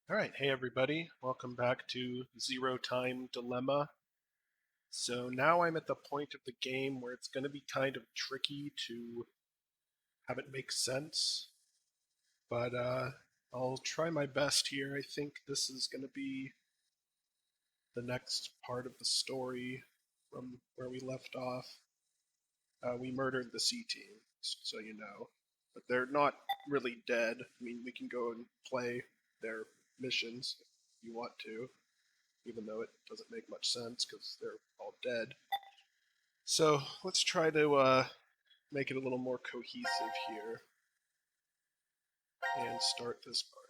Alright, hey everybody, welcome back to Zero Time Dilemma. So now I'm at the point of the game where it's going to be kind of tricky to have it make sense, but I'll try my best here. I think this is going to be the next part of the story from where we left off. We murdered the C-Team, so you know, but they're not really dead. I mean, we can go and play their missions if you want to, even though it doesn't make much sense because they're all dead. So let's try to make it a little more cohesive here and start this part.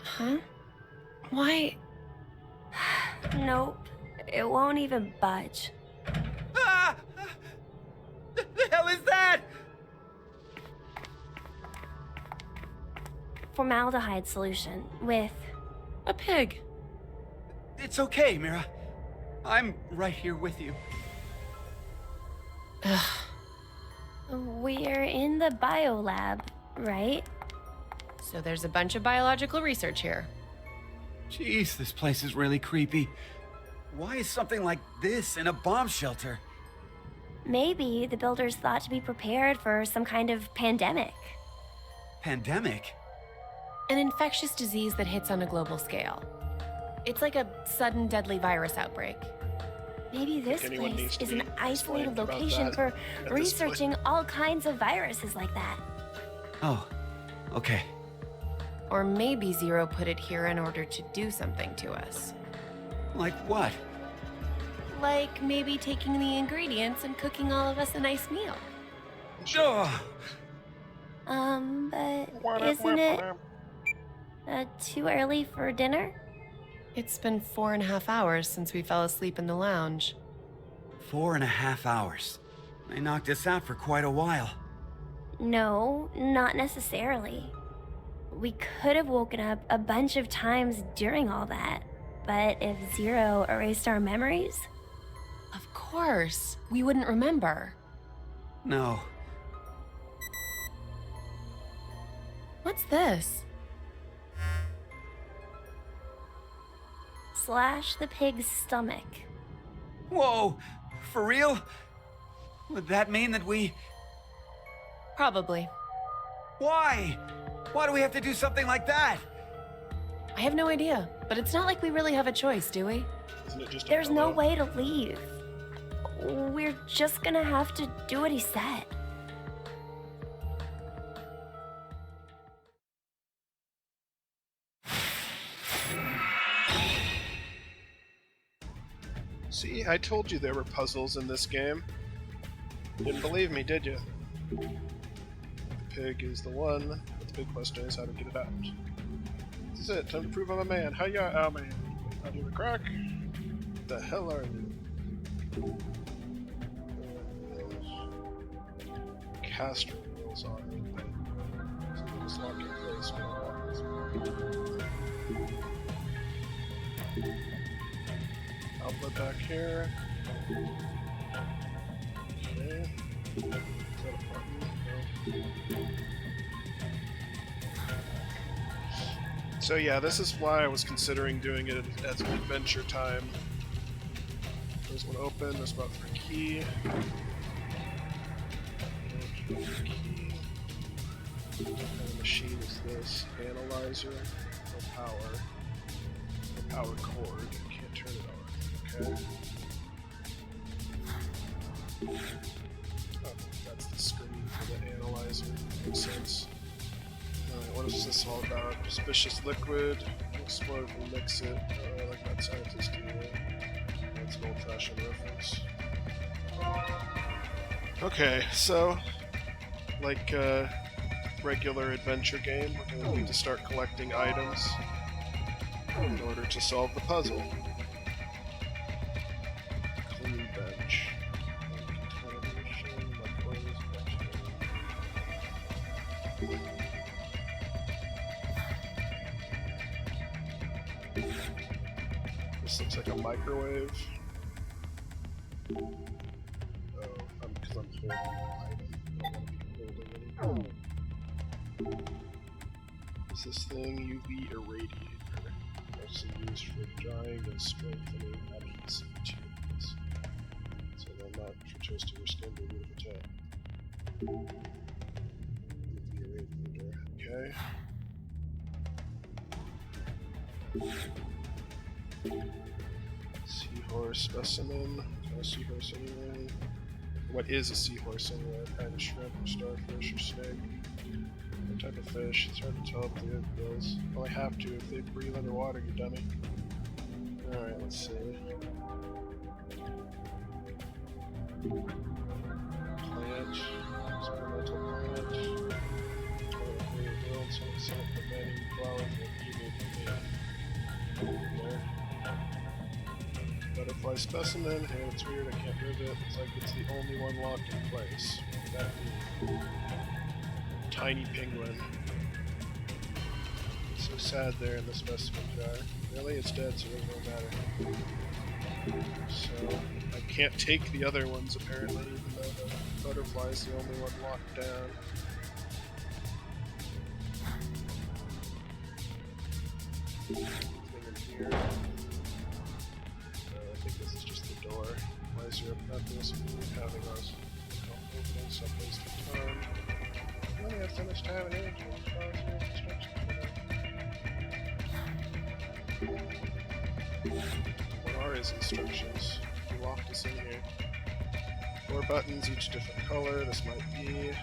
Huh? Why? Nope. It won't even budge. Ah! The hell is that? Formaldehyde solution with... A pig. It's okay, Mira. I'm right here with you. Ugh. We're in the biolab, right? So there's a bunch of biological research here. Jeez, this place is really creepy. Why is something like this in a bomb shelter? Maybe the builders thought to be prepared for some kind of pandemic. Pandemic? An infectious disease that hits on a global scale. It's like a sudden deadly virus outbreak. Maybe this anyone place needs to is be an isolated explained about location that for at this point. researching all kinds of viruses like that. Oh, okay. Or maybe Zero put it here in order to do something to us. Like what? Like maybe taking the ingredients and cooking all of us a nice meal. Oh, But isn't it too early for dinner? It's been 4.5 hours since we fell asleep in the lounge. 4.5 hours. They knocked us out for quite a while. No, not necessarily. We could have woken up a bunch of times during all that, but if Zero erased our memories... Of course, we wouldn't remember. No. What's this? Slash the pig's stomach. Whoa! For real? Would that mean that we... Probably. Why? Why do we have to do something like that? I have no idea, but it's not like we really have a choice, do we? Isn't it just a There's no pillow? way to leave. We're just gonna have to do what he said. See, I told you there were puzzles in this game. Didn't believe me, did you? The pig is the one, but the big question is how to get it out. This is it, time to prove I'm a man. Hiya, oh man. I do the crack. The hell are you? Caster wheels on it. So just lock in place when I walk this way. Outlet back here. Okay. Is that a button? No. So yeah, this is why I was considering doing it as an adventure time. There's one open, there's one for a key. Key. And the machine is this. Analyzer, no power. No power cord. You can't turn it on. Okay. Oh, that's the screen for the analyzer. Makes sense. Alright, what is this all about? Suspicious liquid. Explode and mix it. I like that scientist do that. That's an old-fashioned reference. Okay, so like a regular adventure game, we're going to need to start collecting items in order to solve the puzzle. Clean bench. Television, microwaves, This looks like a microwave. Oh, because I'm holding an item. I don't want to be holding anything. Is this thing UV irradiator? Mostly used for drying and strengthening adhesive materials. So they're not for toasting or skin, they're good for tan. UV irradiator, okay. Seahorse specimen. A seahorse anyway. What is a seahorse anyway? Kind of shrimp or starfish or snake? What type of fish? It's hard to tell if they have gills. Well, I have to if they breathe underwater, you dummy. Alright, let's see. Plant. Experimental plant. Butterfly specimen. Hey, it's weird, I can't move it. It's like it's the only one locked in place. What would that mean? Tiny penguin. So sad there in the specimen jar. Really? It's dead, so it doesn't matter. So, I can't take the other ones apparently, even though the butterfly is the only one locked down. Anything in here? I think this is just the door. Why is there a this having us opening someplace to turn? We only have so much time and energy to follow through instructions for that. What are his instructions? He locked us in here. 4 buttons, each different color. This might be...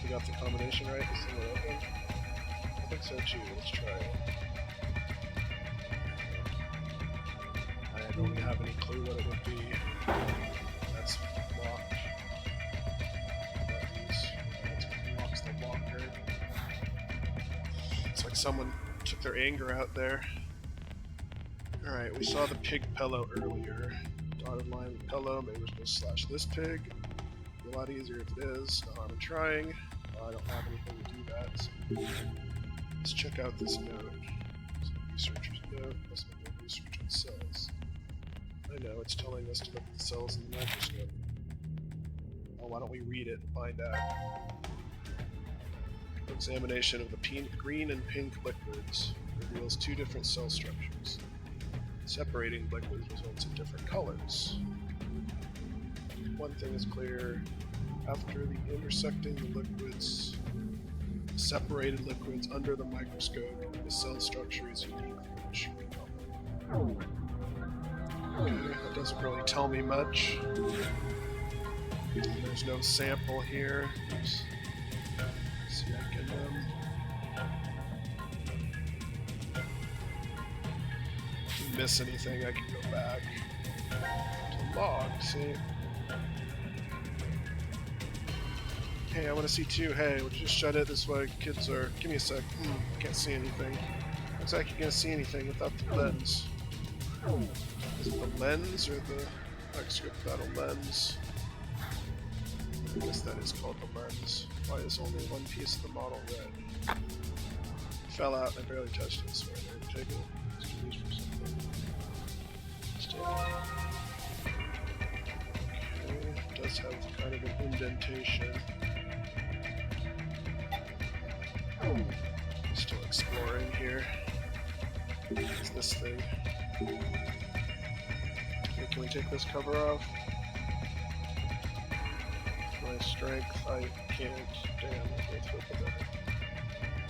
We got the combination right? This thing will open? I think so too. Let's try it. I don't have any clue what it would be. That's locked. Buttons. Locks the locker. It's like someone took their anger out there. Alright, we saw the pig pillow earlier. Dotted line with pillow, maybe we're supposed to slash this pig. It'd be a lot easier if it is. No harm in trying. I don't have anything to do that. So let's check out this note. Researcher's note. Must have been research on cells. I know, it's telling us to look at the cells in the microscope. Oh, why don't we read it and find out? Examination of the green and pink liquids reveals 2 different cell structures. Separating liquids results in different colors. One thing is clear, after the intersecting the liquids, separated liquids under the microscope, the cell structure is unique for each color. Okay, that doesn't really tell me much. There's no sample here. Oops. See, I can if you miss anything, I can go back to log. See. Hey, I want to see too. Hey, would you just shut it? This way, kids are. Give me a sec. Can't see anything. Looks like you can't see anything without the lens. Is it the lens or the microscope without a lens? I guess that is called the lens. Why is only one piece of the model red? Fell out and I barely touched it, so I'm going to take it. Let's do these for something. Let's take it. Okay, it does have kind of an indentation. Still exploring here. What's this thing? Okay, can we take this cover off? My strength, I can't. Damn, let's open that.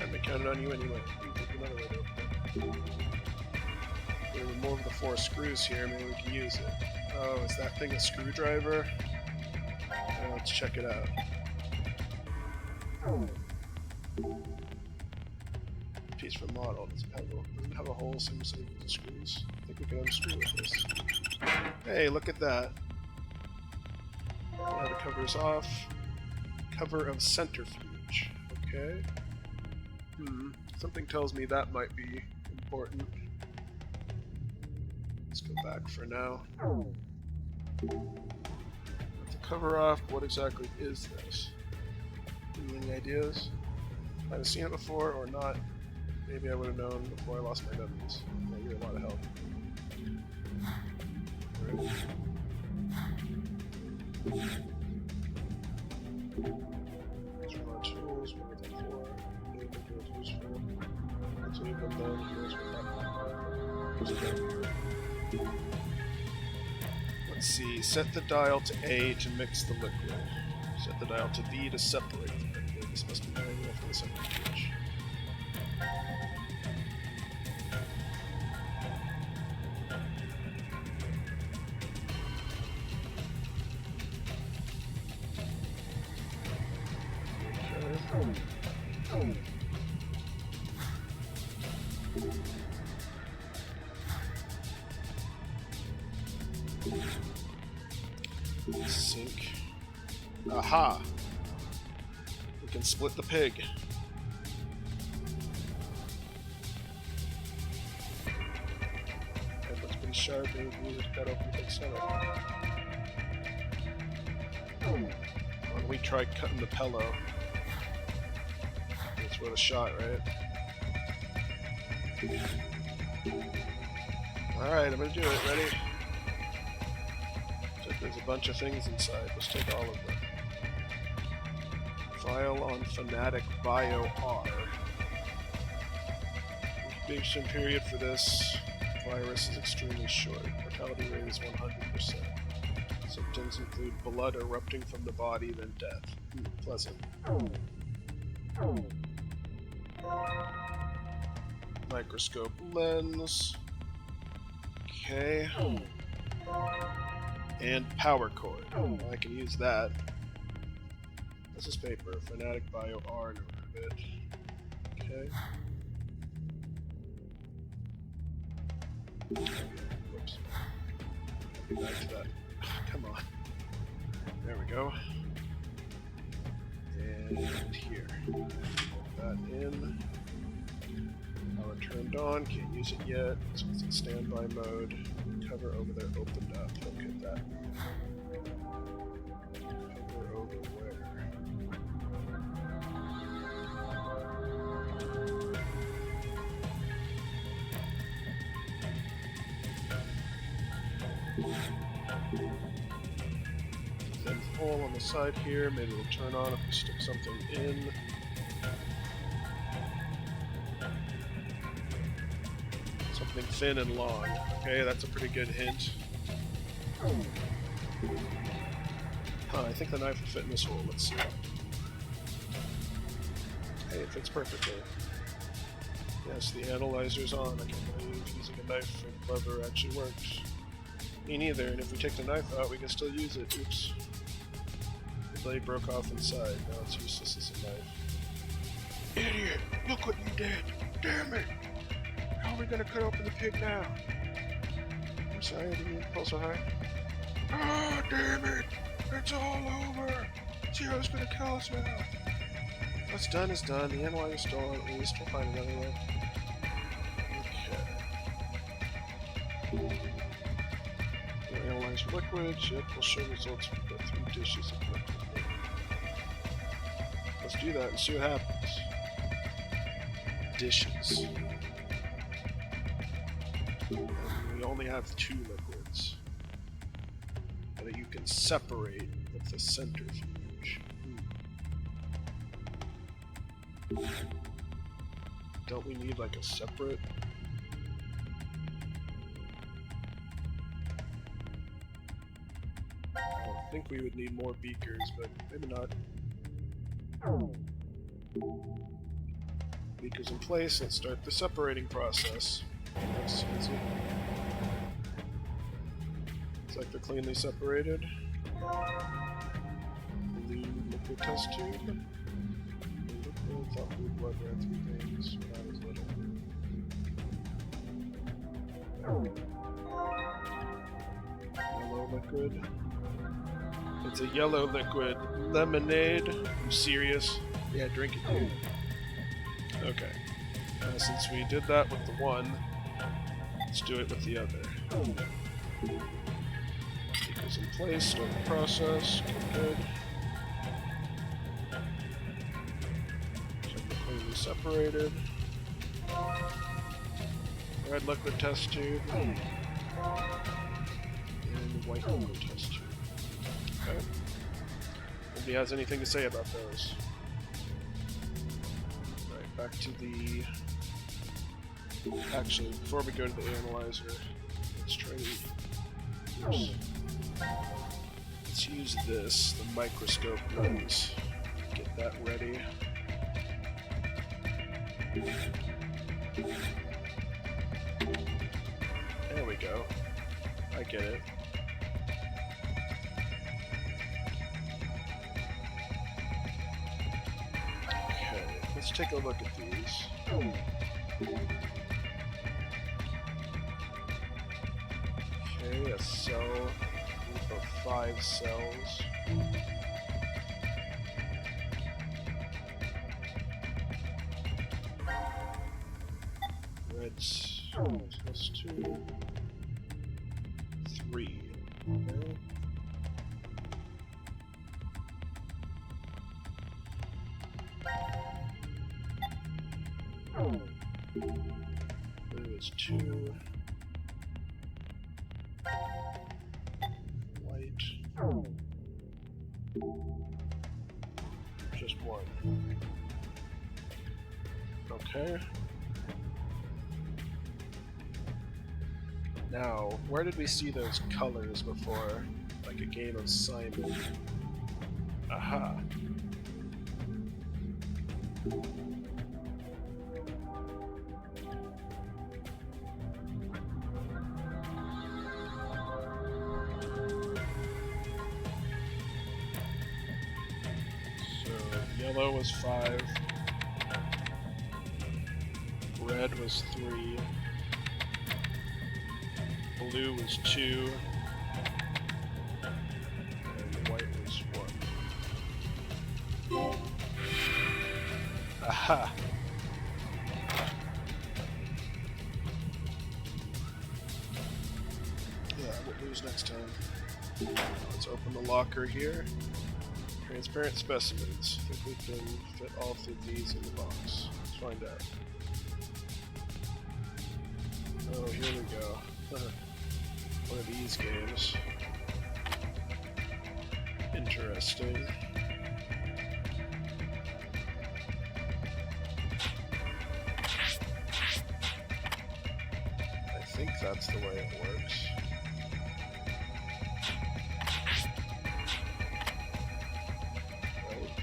I'm gonna count it on you anyway. You take another way to open it. We remove the 4 screws here, maybe we can use it. Oh, is that thing a screwdriver? Let's check it out. Piece from model. Doesn't have a hole, so with the screws. I think we can unscrew with this. Hey, look at that. Now the cover's off. Cover of centrifuge. Okay. Something tells me that might be important. Let's go back for now. With the cover off, what exactly is this? Any ideas? I've seen it before or not. Maybe I would have known before I lost my memories. Yeah, you're a lot of help. Right. These are our tools. We're looking for. Maybe those useful. Let's leave them then. Here's what that. Let's see. Set the dial to A to mix the liquid. Set the dial to B to separate the liquid. This must be manual for the second page. Sink. Aha! We can split the pig. And let's be sharp and use it to cut open the big center. Why don't we try cutting the pillow? It's worth a shot, right? Alright, I'm gonna do it. Ready? There's a bunch of things inside. Let's take all of them. File on Fanatic Bio R. Incubation period for this virus is extremely short. Mortality rate is 100%. Symptoms include blood erupting from the body, then death. Pleasant. Microscope lens. Okay. And power cord. I can use that. This is paper. Fanatic Bio R in orbit. Okay. Whoops. Back to that. Come on. There we go. And here. Put that in. Power turned on. Can't use it yet. So it's in standby mode. Cover over there opened up. Look at that. Cover over where? Thin hole on the side here. Maybe it'll turn on if we stick something in. Something thin and long. Okay, that's a pretty good hint. I think the knife will fit in this hole. Let's see. Hey, it fits perfectly. Yes, the analyzer's on. I can't believe using a knife and clever actually works. Me neither, and if we take the knife out, we can still use it. Oops. The blade broke off inside. Now it's useless as a knife. Idiot! Look what you did! Damn it! How are we gonna cut open the pig now? I'm sorry, I didn't mean to pull so high. Ah, damn it! It's all over! Zero's gonna kill us now! What's done is done. The analyzer's stolen. At least we'll find another way. Okay. We'll analyze liquids. Yep, we'll show results from the 3 dishes of liquid. Let's do that and see what happens. Dishes. We only have 2 liquids that you can separate with the centrifuge. Don't we need like a separate? I don't think we would need more beakers, but maybe not. Beakers in place, let's start the separating process. That's easy. It's like they're cleanly separated. Blue liquid test tube. Blue liquid, thought blue blood ran through veins when I was little. Yellow liquid. It's a yellow liquid. Lemonade. You serious? Yeah, drink it, dude. Okay. Since we did that with the one, let's do it with the other. Beakers in place, start the process. Good. Check the cleanly separated. Red liquid test tube. And white liquid test tube. Okay. Nobody has anything to say about those. Right, back to the... Actually, before we go to the analyzer, let's try to... Let's use this, the microscope lens. Get that ready. There we go. I get it. Okay, let's take a look at these. Okay, a cell group of 5 cells. Reds plus 2, 3. Okay. Blue is 2. White. Just 1. Okay. Now, where did we see those colors before? Like a game of Simon. Aha. So, yellow was 5. Red was 3. Blue was 2, and white was 1. Aha! Yeah, we'll lose next time. Let's open the locker here. Transparent specimens. I think we can fit all 3 of these in the box. Let's find out. Oh, here we go. One of these games. Interesting. I think that's the way it works. Right.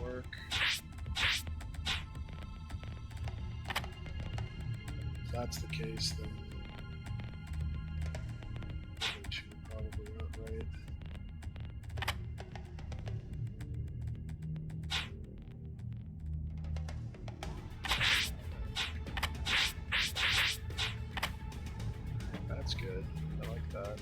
Work. If that's the case, then the other 2 probably aren't right. That's good. I like that.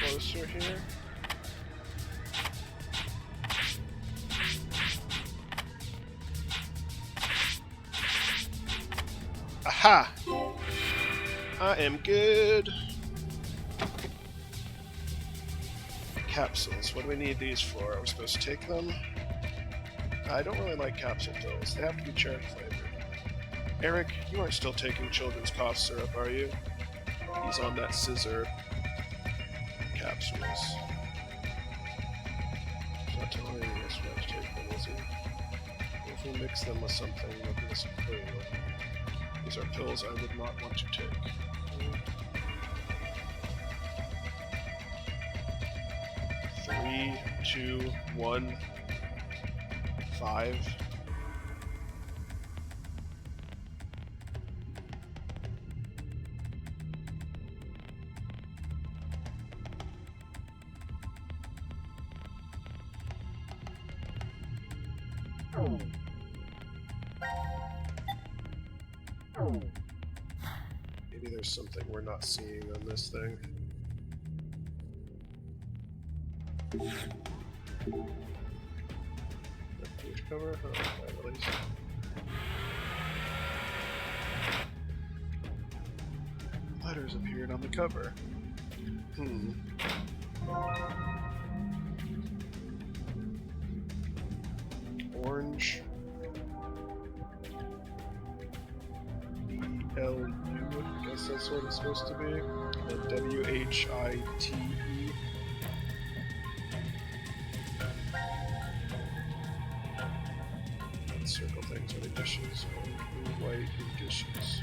Closer here. Aha! I am good. Capsules. What do we need these for? Are we supposed to take them? I don't really like capsule pills. They have to be cherry flavored. Eric, you aren't still taking children's cough syrup, are you? He's on that scissor capsule. capsules. He's not telling me this way to take them, is he? If we mix them with something, they'll give us a clue. These are pills I would not want to take. 3, 2, 1, 5. Maybe there's something we're not seeing on this thing. Page cover? Oh, at least. Letters appeared on the cover. Orange. LU, I guess that's what it's supposed to be. And WHITE. Circle things are the dishes. Orange, blue, white, and dishes.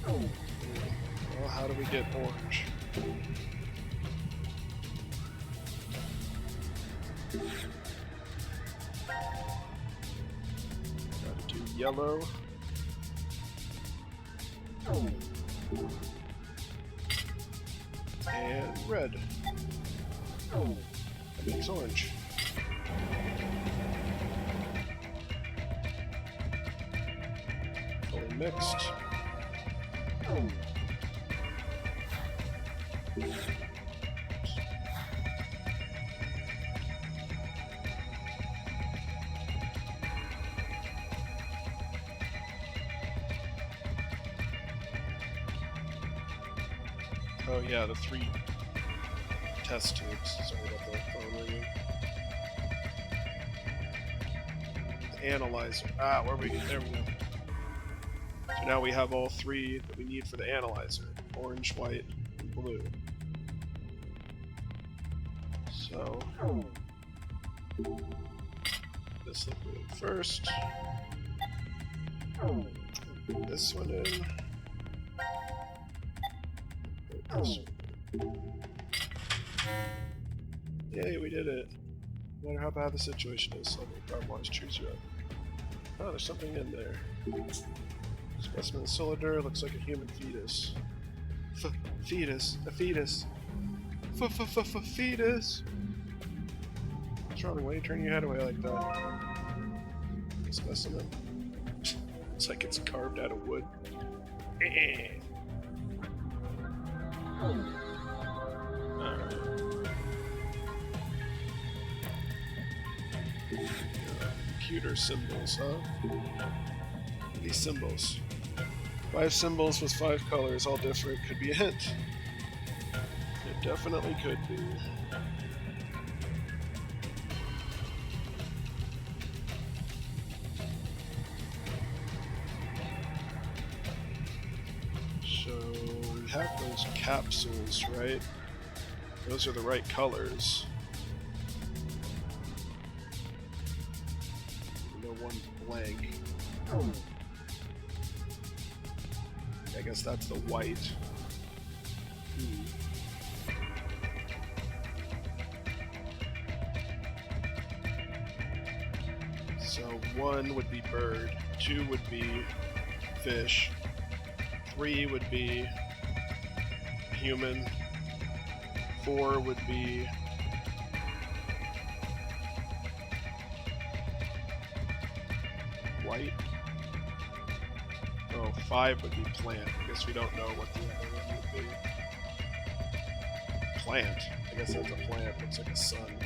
Well, how do we get orange? Gotta do yellow. And red. That makes orange. Fully mixed. Oh yeah, the 3 test tubes. Sorry about the phone ringing. The analyzer. Ah, where are we? There we go. So now we have all 3 that we need for the analyzer. Orange, white, and blue. So this liquid first. Put this one in. This one. Yay, we did it. No matter how bad the situation is, God wants cheers you up. Oh, there's something in there. Specimen cylinder looks like a human fetus. Fetus. A fetus. Fetus. What's wrong? Why are you turning your head away like that? Specimen. It's like it's carved out of wood. Alright. Computer symbols, huh? These symbols. 5 symbols with 5 colors, all different, could be a hint. It definitely could be. So we have those capsules, right? Those are the right colors. No one's blank. I guess that's the white. So 1 would be bird, 2 would be fish, 3 would be human, 4 would be white. Oh, 5 would be plant. I guess we don't know what the other one would be. Plant. I guess that's a plant. Looks like a sun.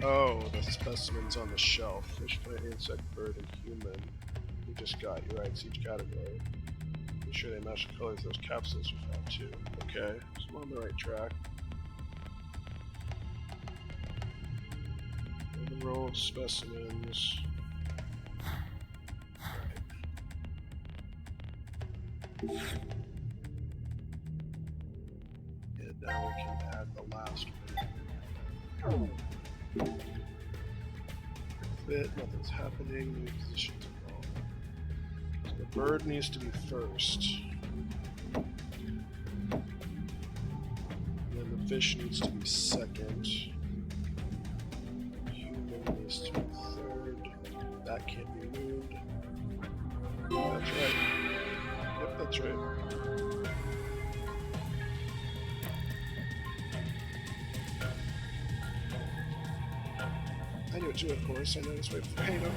Oh, the specimens on the shelf. Fish, plant, insect, bird, and human. We just got, you're right, it's each category. Be sure they match the colors of those capsules we found too. Okay, so I'm on the right track. And the row of specimens. And now we can add the last one. Fit, nothing's happening, new positions involved. So the bird needs to be first. And then the fish needs to be second. Human needs to be third. That can't be moved. That's right. Yep, that's right. I knew it too, of course. I noticed right before. Hey, no,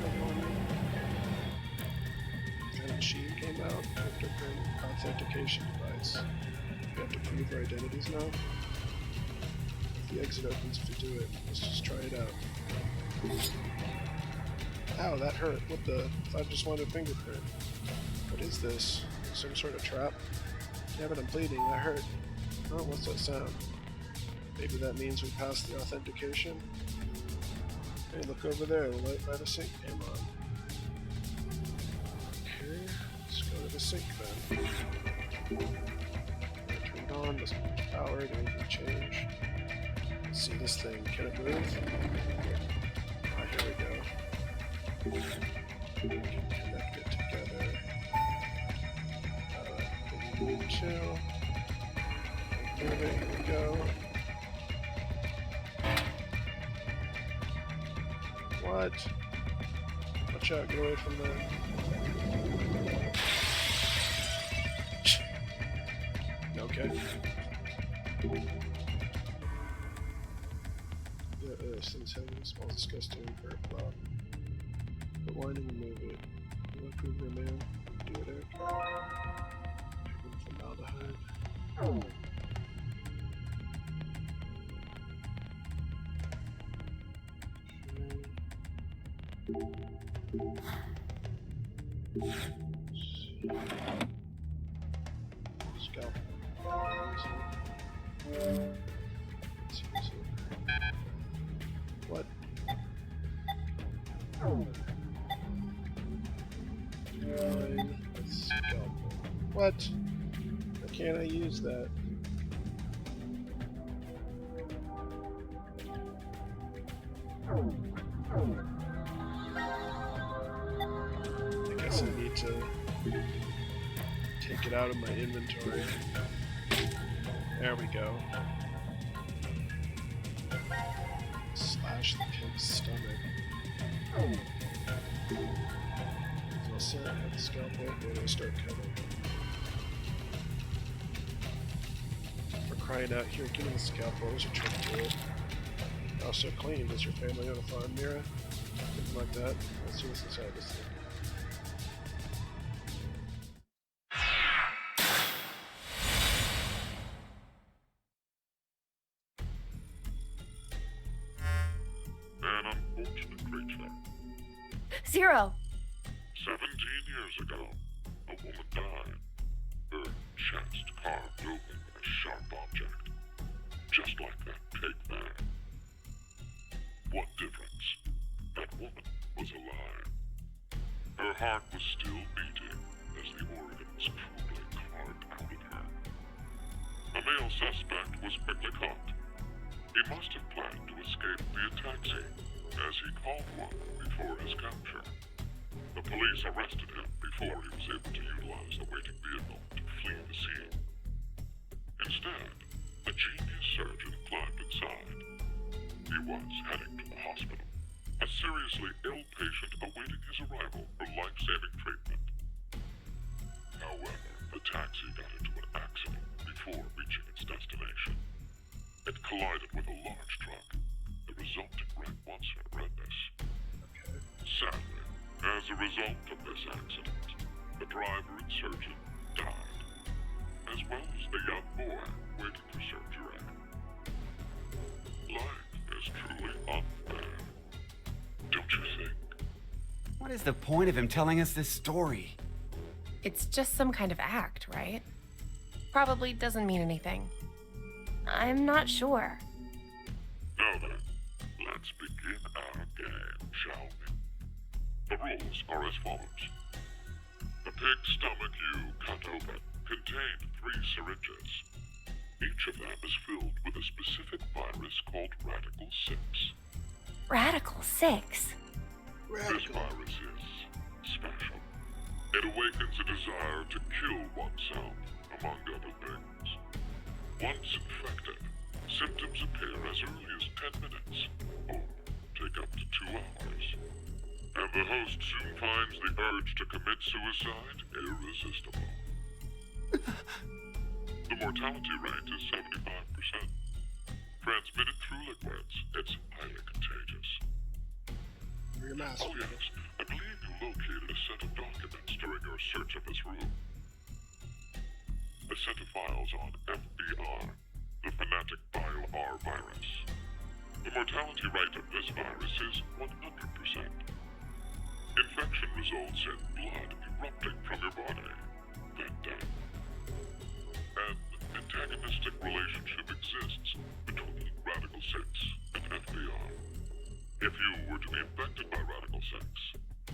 kind of machine came out. Cryptocurrency authentication device. We have to prove our identities now. If the exit opens, if you do it, let's just try it out. Ow, that hurt. What the? I just wanted a fingerprint. What is this? Some sort of trap? Damn it, I'm bleeding. That hurt. Oh, what's that sound? Maybe that means we passed the authentication? Hey, look over there. The light by the sink came on. Okay, let's go to the sink then. Turned on. Must be powered. Anything change? Let's see this thing. Can it move? Ah, here we go. We can connect it together. Move to. Move it. Here we go. What? Watch out, get away from the... Okay. Yeah, since having smells disgusting, very flop. But why didn't you move it? You want to prove your man? Do it, Eric. Formaldehyde. Oh. Scalpel. What? Scalpel. What? Why can't I use that? I guess I need to take it out of my inventory. There we go. Slash the pig's stomach. All set. Have the scalpel. Where do I start cutting? For crying out here, give me the scalpel. There's a trick to it. Oh, so clean. Does your family own a farm, Mira? Something like that. Let's see what's inside this thing. An unfortunate creature. Zero. 17 years ago, a woman died. Her chest carved open with a sharp object. Just like that pig there. What difference? That woman was alive. Her heart was still beating as the organ was cruelly carved out of her. A male suspect was quickly caught. He must have planned to escape via taxi, as he called one before his capture. The police arrested him before he was able to utilize the waiting vehicle to flee the scene. Instead, a genius surgeon climbed inside. He was heading to the hospital, a seriously ill patient awaiting his arrival for life-saving treatment. However, the taxi got into an accident before reaching its destination. It collided with a large truck. The resulting wreck was horrendous. Sadly, as a result of this accident, the driver and surgeon died, as well as the young boy waiting for surgery. Life is truly unfair, don't you think? What is the point of him telling us this story? It's just some kind of act, right? Probably doesn't mean anything. I'm not sure. Now then, let's begin our game, shall we? The rules are as follows. The pig's stomach you cut open contain 3 syringes. Each of them is filled with a specific virus called Radical 6. Radical 6? This virus is special. It awakens a desire to kill oneself, among other things. Once infected, symptoms appear as early as 10 minutes, or take up to 2 hours. And the host soon finds the urge to commit suicide irresistible. The mortality rate is 75%. Transmitted through liquids, it's highly contagious. Wear your mask. Oh yes, I believe you located a set of documents during your search of this room. A set of files on FBR, the Fanatic Bile R virus. The mortality rate of this virus is 100%. Infection results in blood erupting from your body, then death. An antagonistic relationship exists between Radical 6 and FBR. If you were to be infected by Radical 6,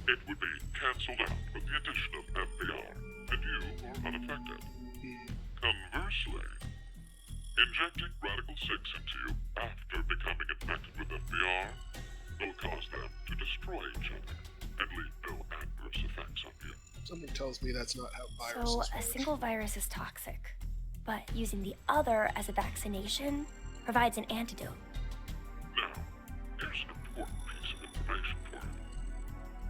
it would be cancelled out with the addition of FBR, and you are unaffected. Conversely, injecting Radical 6 into you after becoming infected with FBR will cause them to destroy each other and leave no adverse effects on you. Something tells me that's not how viruses So, work. a single virus is toxic, but using the other as a vaccination provides an antidote. Now, here's an important piece of information for you.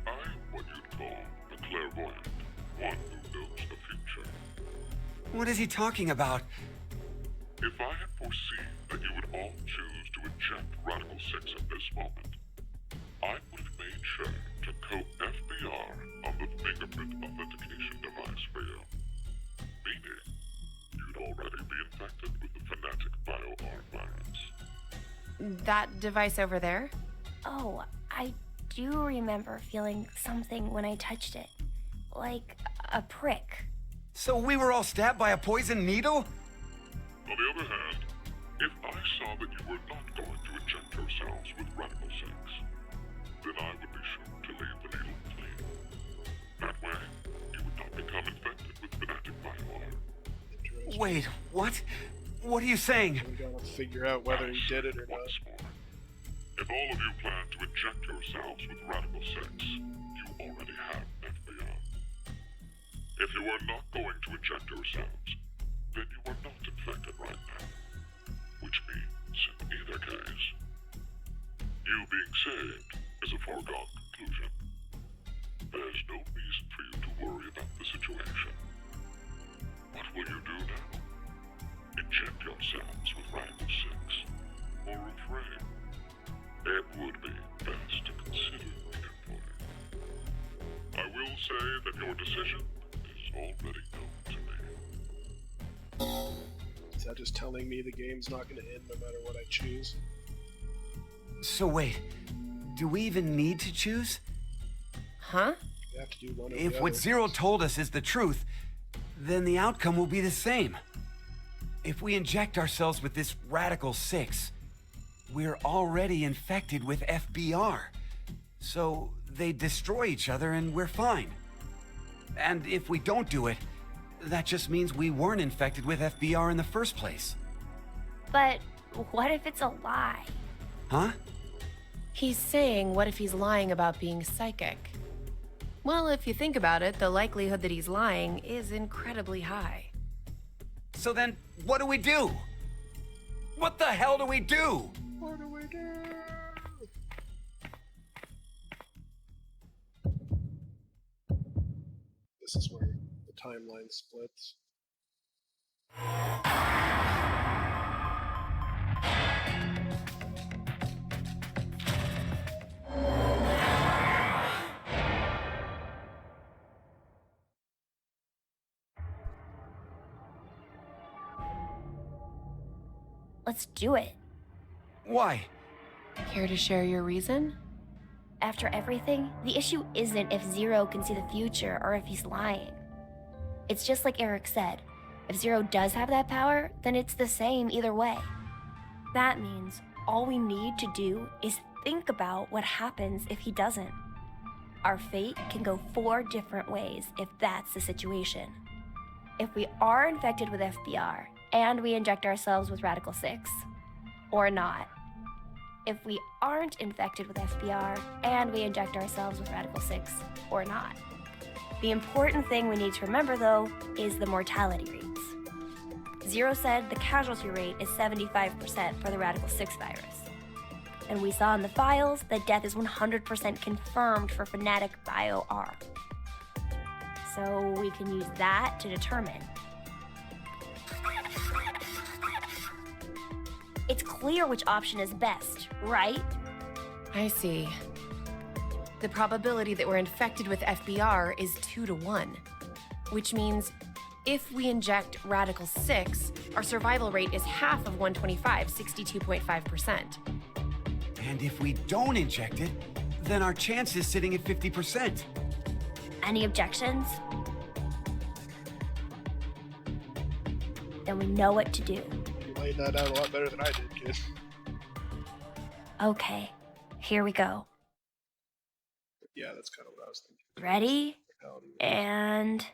I am what you'd call a clairvoyant, one who knows the future. What is he talking about? If I had foreseen that you would all choose to inject Radical 6 at this moment, I would have made sure to coat FBR on the fingerprint authentication device for you. Meaning, you'd already be infected with the Fanatic Bile-R virus. That device over there? Oh, I do remember feeling something when I touched it. Like a prick. So we were all stabbed by a poison needle? On the other hand, if I saw that you were not going to inject yourselves with Radical 6, then I would be sure to leave the needle clean. That way, you would not become infected with Fanatic Bile-R. Interesting. Wait, what? What are you saying? We gotta figure out whether he did it or not. Once more, if all of you plan to inject yourselves with Radical 6, you already have FBR. If you are not going to inject yourselves, then you are not infected right now. Which means, in either case, you being saved is a foregone conclusion. There's no reason for you to worry about the situation. What will you do now? Inject yourselves with Radical 6, or refrain? It would be best to consider carefully. I will say that your decision is already known to me. Is that just telling me the game's not gonna end no matter what I choose? So wait, do we even need to choose? Huh? We have to do one or If the what other. Zero told us is the truth, then the outcome will be the same. If we inject ourselves with this Radical 6, we're already infected with FBR. So they destroy each other and we're fine. And if we don't do it, that just means we weren't infected with FBR in the first place. But what if it's a lie? Huh? He's saying, what if he's lying about being psychic? Well, if you think about it, the likelihood that he's lying is incredibly high. So then, what do we do? What the hell do we do? What do we do? This is where the timeline splits. Let's do it. Why? Care to share your reason? After everything, the issue isn't if Zero can see the future or if he's lying. It's just like Eric said, if Zero does have that power, then it's the same either way. That means all we need to do is think about what happens if he doesn't. Our fate can go 4 different ways if that's the situation. if we are infected with FBR and we inject ourselves with Radical 6, or not. If we aren't infected with FBR and we inject ourselves with Radical 6, or not. The important thing we need to remember, though, is the mortality rates. Zero said the casualty rate is 75% for the Radical 6 virus. And we saw in the files that death is 100% confirmed for Fnatic Bio-R. So we can use that to determine. It's clear which option is best, right? I see. The probability that we're infected with FBR is 2 to 1, which means if we inject Radical 6, our survival rate is half of 125, 62.5%. And if we don't inject it, then our chance is sitting at 50%. Any objections? Then we know what to do. You laid that out a lot better than I did, kid. Okay, here we go. Yeah, that's kind of what I was thinking. Ready? Mortality rate. And...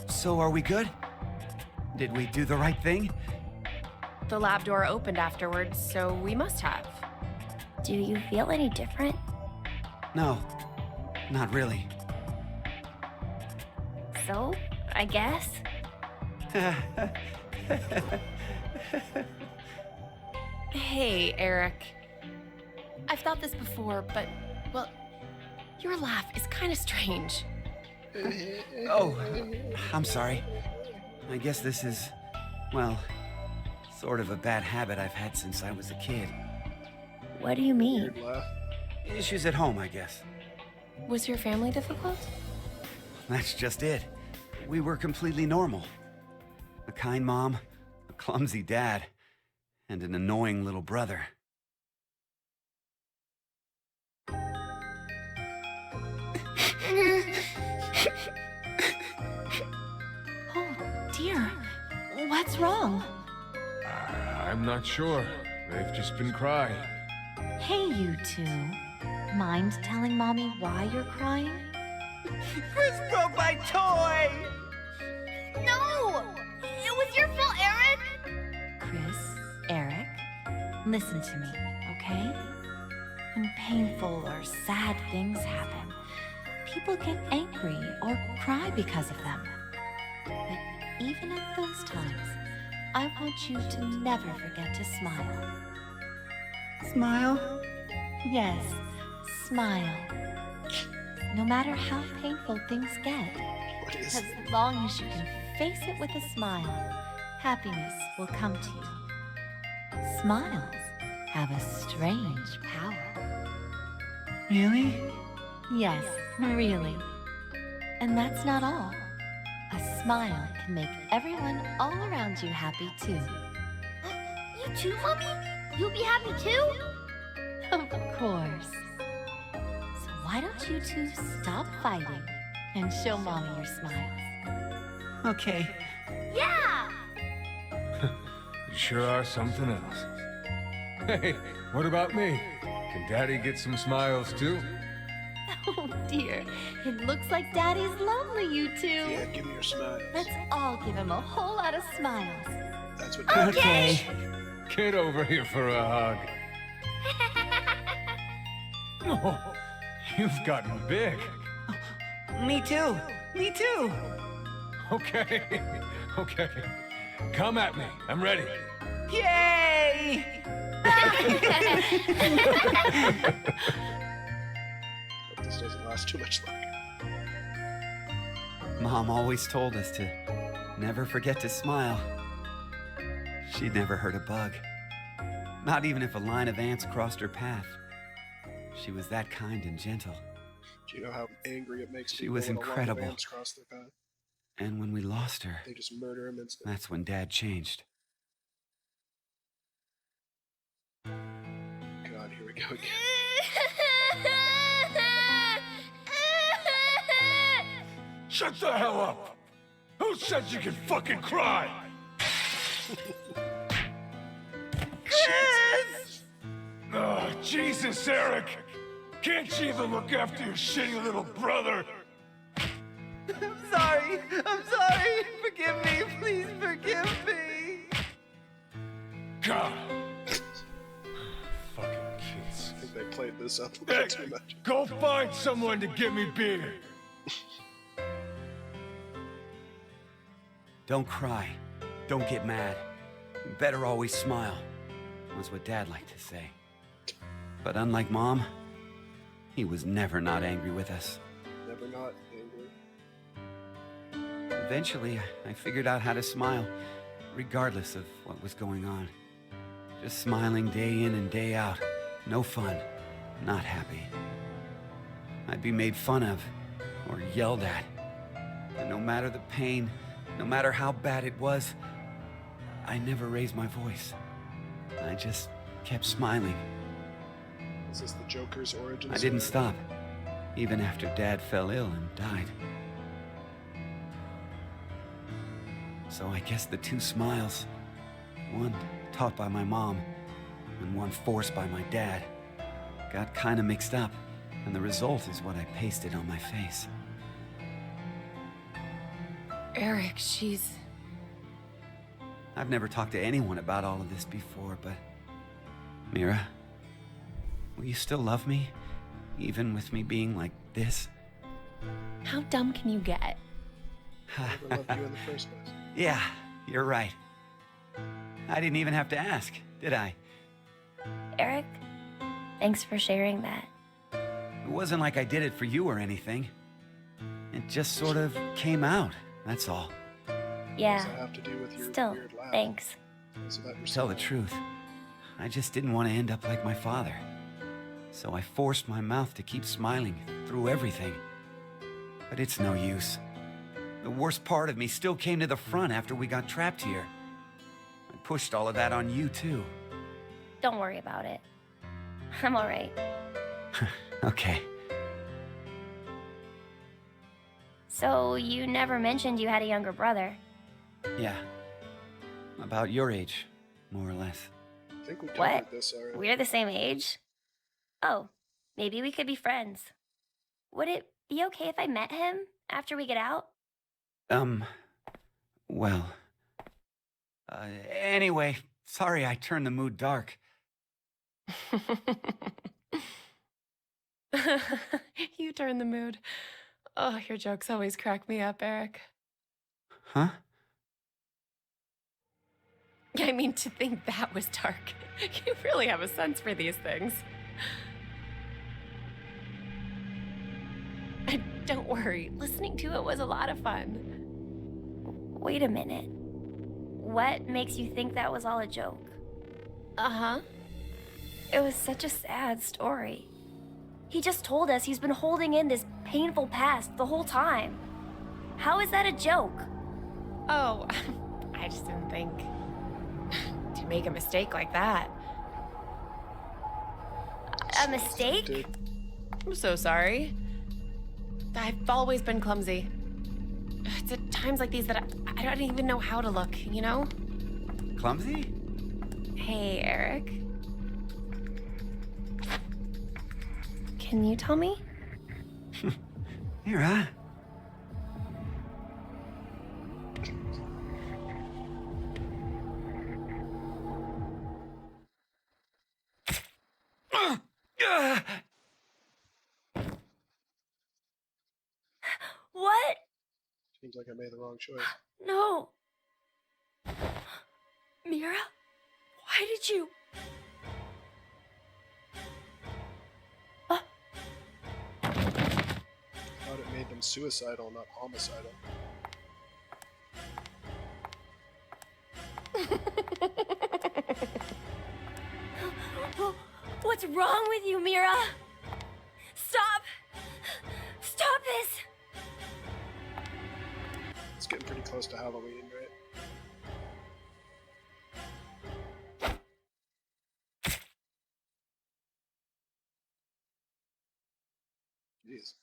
So are we good? Did we do the right thing? The lab door opened afterwards, so we must have. do you feel any different? No, not really. So, I guess? Hey, Eric. I've thought this before, but, well, your laugh is kind of strange. Oh, I'm sorry. I guess this is, well, sort of a bad habit I've had since I was a kid. What do you mean? Weird laugh. Issues at home, I guess. Was your family difficult? That's just it. We were completely normal. A kind mom, a clumsy dad, and an annoying little brother. Oh, dear. What's wrong? I'm not sure. They've just been crying. Hey, you two. Mind telling Mommy why you're crying? Chris broke my toy! No! It was your fault, Eric! Chris, Eric, listen to me, okay? When painful or sad things happen, people get angry or cry because of them. But even at those times, I want you to never forget to smile. Smile? Yes, smile. No matter how painful things get, What is as long as you can face it with a smile, happiness will come to you. Smiles have a strange power. Really? Yes, really. And that's not all. A smile can make everyone all around you happy too. You too, Mommy? You'll be happy too? Of course. So why don't you two stop fighting and show Mommy your smiles? Okay. Yeah! You sure are something else. Hey, what about me? Can Daddy get some smiles too? Oh dear, it looks like Daddy's lonely, you two. Yeah, give me your smiles. Let's all give him a whole lot of smiles. That's what Okay. Get over here for a hug. Oh, you've gotten big. Me too. Me too. Okay, okay. Come at me. I'm ready. Yay! Hope this doesn't last too much longer. Mom always told us to never forget to smile. She'd never hurt a bug. Not even if a line of ants crossed her path. She was that kind and gentle. Do you know how angry it makes She people was when a lot of incredible. ants cross their path? And when we lost her, They just murder him instantly. that's when Dad changed. God, here we go again. Shut the hell up! Who said you could fucking cry? Chris! Oh, Jesus, Eric! Can't you even look after your shitty little brother? I'm sorry. Forgive me. Please forgive me. God. Fucking kids. I think they played this up a Hey, little too much. go find someone to get me beer. Don't cry. Don't get mad. Better always smile, was what Dad liked to say. But unlike Mom, he was never not angry with us. Never not angry. Eventually, I figured out how to smile, regardless of what was going on. Just smiling day in and day out. No fun. Not happy. I'd be made fun of, or yelled at. And no matter the pain, no matter how bad it was, I never raised my voice. I just kept smiling. Is this the Joker's origin I didn't story? stop, even after Dad fell ill and died. So I guess the two smiles, one taught by my mom and one forced by my dad, got kinda mixed up, and the result is what I pasted on my face. Eric, she's. I've never talked to anyone about all of this before, but... Mira, will you still love me? Even with me being like this? How dumb can you get? Never loved you in the first place. Yeah, you're right. I didn't even have to ask, did I? Eric, thanks for sharing that. It wasn't like I did it for you or anything. It just sort of came out, that's all. What Yeah, does that have to do with your still, weird laugh? thanks. Is it about To yourself? tell the truth, I just didn't want to end up like my father. So I forced my mouth to keep smiling through everything. But it's no use. The worst part of me still came to the front after we got trapped here. I pushed all of that on you, too. Don't worry about it. I'm alright. Okay. So, you never mentioned you had a younger brother. Yeah. About your age, more or less. I think we covered What? this already. We're the same age? Oh, maybe we could be friends. Would it be okay if I met him after we get out? Well... anyway, sorry I turned the mood dark. You turn the mood. Oh, your jokes always crack me up, Eric. Huh? I mean, to think that was dark. You really have a sense for these things. Don't worry, listening to it was a lot of fun. Wait a minute. What makes you think that was all a joke? Uh-huh. It was such a sad story. He just told us he's been holding in this painful past the whole time. How is that a joke? Oh, I just didn't think to make a mistake like that. A mistake? Dude, I'm so sorry. I've always been clumsy. It's at times like these that I don't even know how to look, you know? Clumsy? Hey, Eric. Can you tell me? Mira? What? seems like I made the wrong choice. No. Mira? Why did you? I thought it made them suicidal, not homicidal. What's wrong with you, Mira? Stop! Stop this! It's getting pretty close to Halloween, right? Jeez.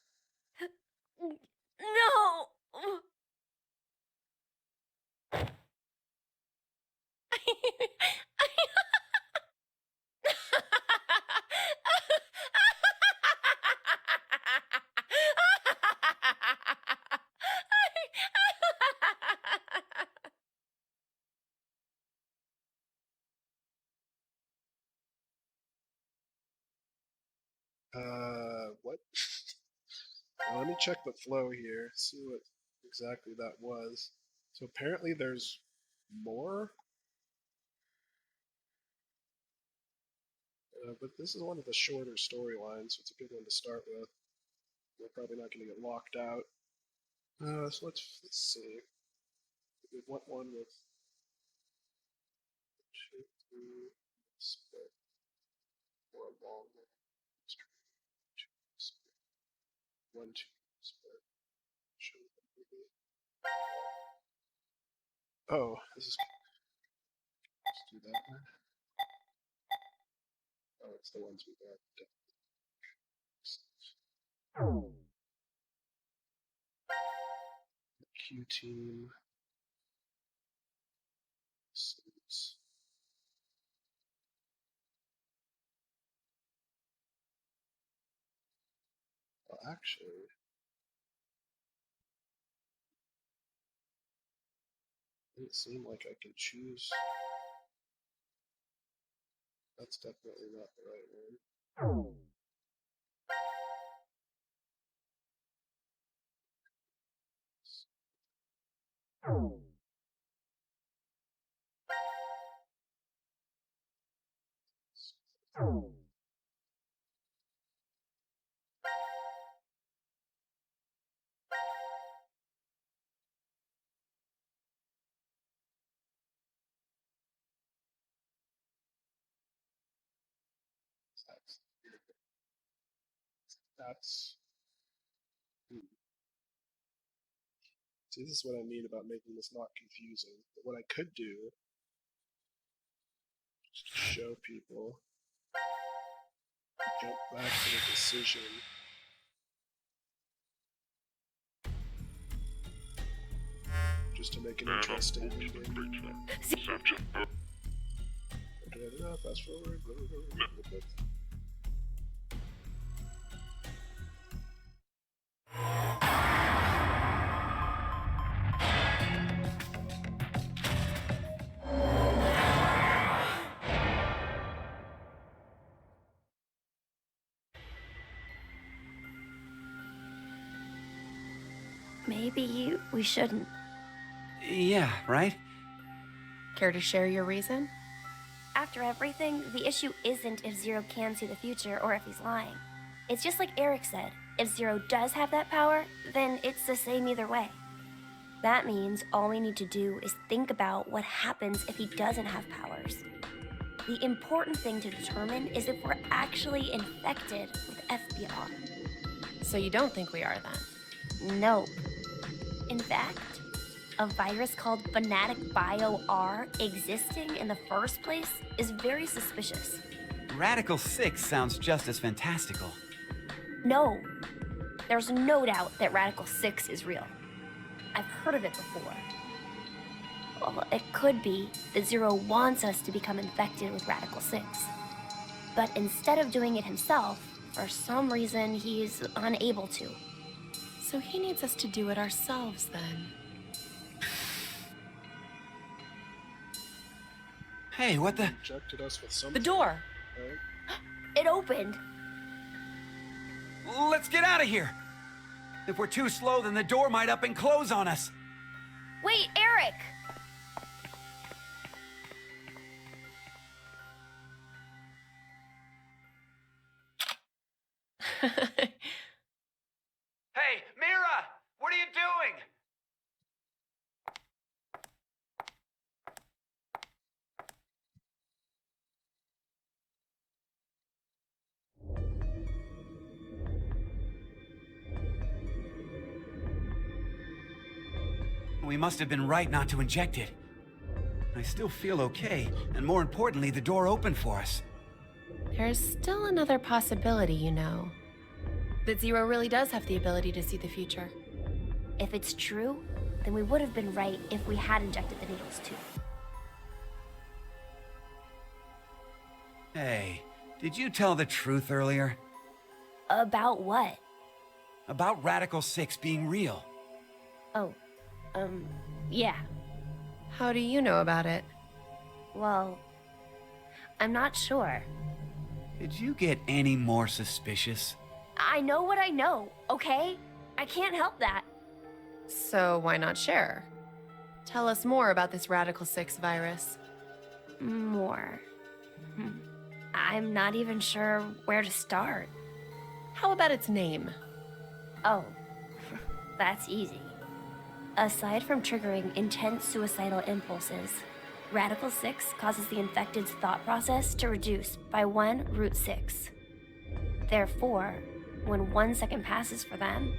No! me check the flow here, see what exactly that was. So apparently there's more? But this is one of the shorter storylines, so it's a good one to start with. We're probably not going to get locked out. So let's see. We want one with 2, 3, split, or a long one. 2, split, 1, 2, split. Oh, this is. Let's do that one. Oh, it's the ones we got. Q team. Suits. Well, actually, it doesn't seem like I can choose. That's definitely not the right one. That's. See, this is what I mean about making this not confusing. But what I could do, just to show people, jump back to the decision. Just to make it interesting. Fast forward. Maybe we shouldn't. Yeah, right? Care to share your reason? After everything, the issue isn't if Zero can see the future or if he's lying. It's just like Eric said. If Zero does have that power, then it's the same either way. That means all we need to do is think about what happens if he doesn't have powers. The important thing to determine is if we're actually infected with FBR. So you don't think we are then? Nope. In fact, a virus called Fanatic Bio R existing in the first place is very suspicious. Radical 6 sounds just as fantastical. No. There's no doubt that Radical 6 is real. I've heard of it before. Well, it could be that Zero wants us to become infected with Radical 6. But instead of doing it himself, for some reason he's unable to. So he needs us to do it ourselves then. Hey, what the? Injected us with something. The door! Right? It opened! Let's get out of here! If we're too slow, then the door might up and close on us. Wait, Eric! Hey, Mira! What are you doing? We must have been right not to inject it. I still feel okay, and more importantly, the door opened for us. There's still another possibility, you know. That Zero really does have the ability to see the future. If it's true, then we would have been right if we had injected the needles too. Hey, did you tell the truth earlier? About what? About Radical 6 being real. Oh, yeah. How do you know about it? Well, I'm not sure. Did you get any more suspicious? I know what I know, okay? I can't help that. So why not share? Tell us more about this Radical 6 virus. More. I'm not even sure where to start. How about its name? Oh, that's easy. Aside from triggering intense suicidal impulses, Radical 6 causes the infected's thought process to reduce by 1√6. Therefore, when 1 second passes for them,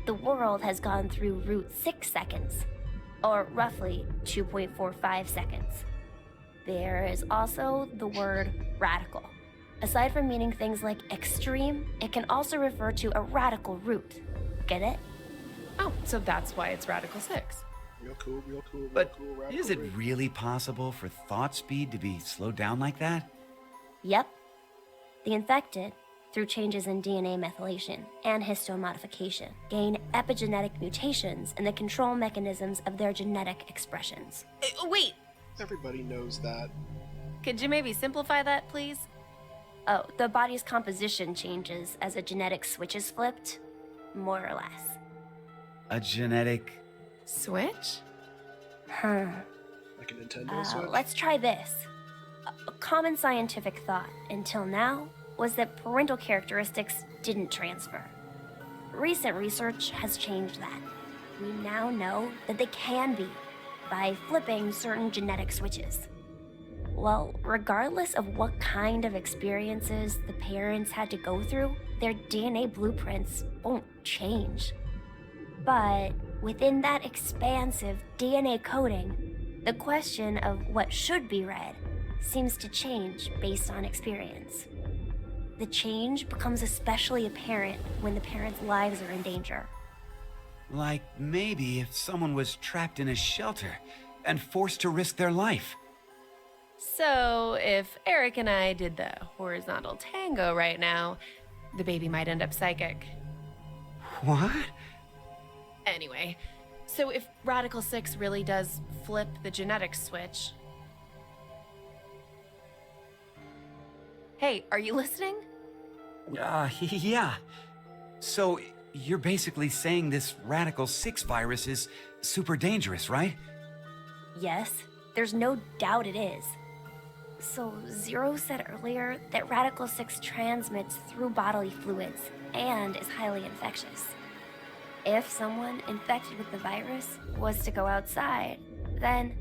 the world has gone through √6 seconds, or roughly 2.45 seconds. There is also the word radical. Aside from meaning things like extreme, it can also refer to a radical root. Get it? Oh, so that's why it's Radical 6. Real cool, real cool, real But cool. Radical is it Root. really possible for thought speed to be slowed down like that? Yep. The infected, through changes in DNA methylation and histomodification, gain epigenetic mutations in the control mechanisms of their genetic expressions. Wait, Everybody knows that. could you maybe simplify that, please? Oh, the body's composition changes as a genetic switch is flipped, more or less. A genetic... Switch? Huh. Like a Nintendo Switch. Let's try this. A common scientific thought until now was that parental characteristics didn't transfer. Recent research has changed that. We now know that they can be by flipping certain genetic switches. Well, regardless of what kind of experiences the parents had to go through, their DNA blueprints won't change. But within that expansive DNA coding, the question of what should be read seems to change based on experience. The change becomes especially apparent when the parents' lives are in danger. Like maybe if someone was trapped in a shelter and forced to risk their life. So, if Eric and I did the horizontal tango right now, the baby might end up psychic. What? Anyway, so if Radical 6 really does flip the genetic switch... Hey, are you listening? Yeah. So, you're basically saying this Radical 6 virus is super dangerous, right? Yes, there's no doubt it is. So, Zero said earlier that Radical 6 transmits through bodily fluids and is highly infectious. If someone infected with the virus was to go outside, then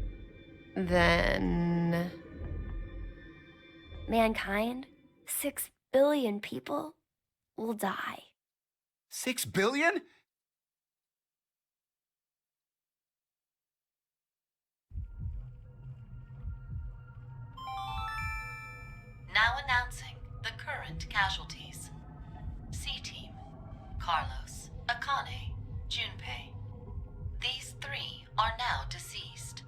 mankind, 6 billion people, will die. 6 billion? Now announcing the current casualties. C-Team, Carlos, Akane, Junpei. These 3 are now deceased.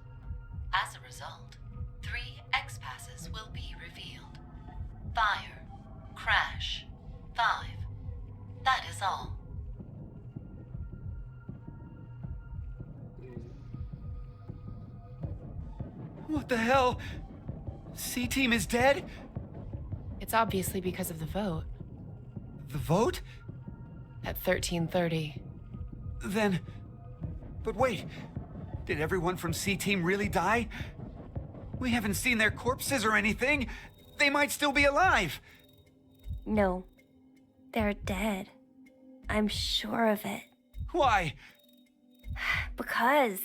As a result, 3 X-passes will be revealed. Fire, crash, 5. That is all. What the hell? C-Team is dead? It's obviously because of the vote The vote? at 13:30. Then... But wait, did everyone from C-Team really die? We haven't seen their corpses or anything. They might still be alive. No, they're dead. I'm sure of it. Why? Because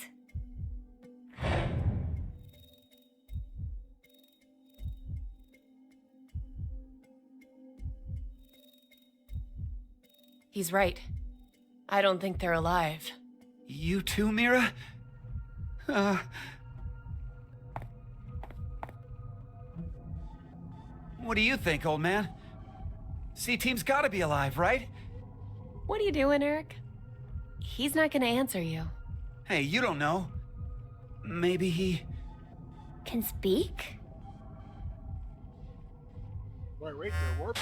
He's right. I don't think they're alive. You too, Mira? What do you think, old man? C-Team's gotta be alive, right? What are you doing, Eric? He's not gonna answer you. Hey, you don't know. Maybe he... can speak? Why, right there, Warp?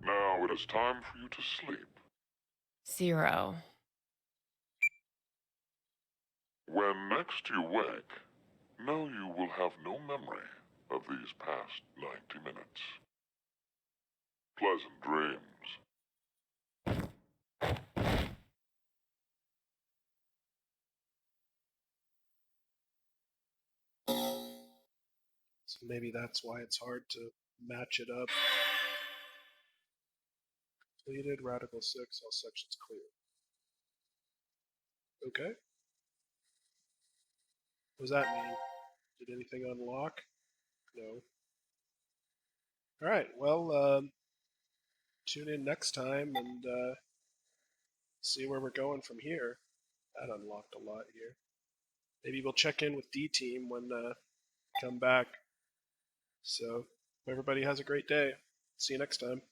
Now it is time for you to sleep. 0. When next you wake, know you will have no memory of these past 90 minutes. Pleasant dreams. So maybe that's why it's hard to match it up. Completed, Radical 6, all sections clear. Okay. What does that mean? Did anything unlock? No. Alright, well, tune in next time and see where we're going from here. That unlocked a lot here. Maybe we'll check in with D-Team when come back. So, everybody has a great day. See you next time.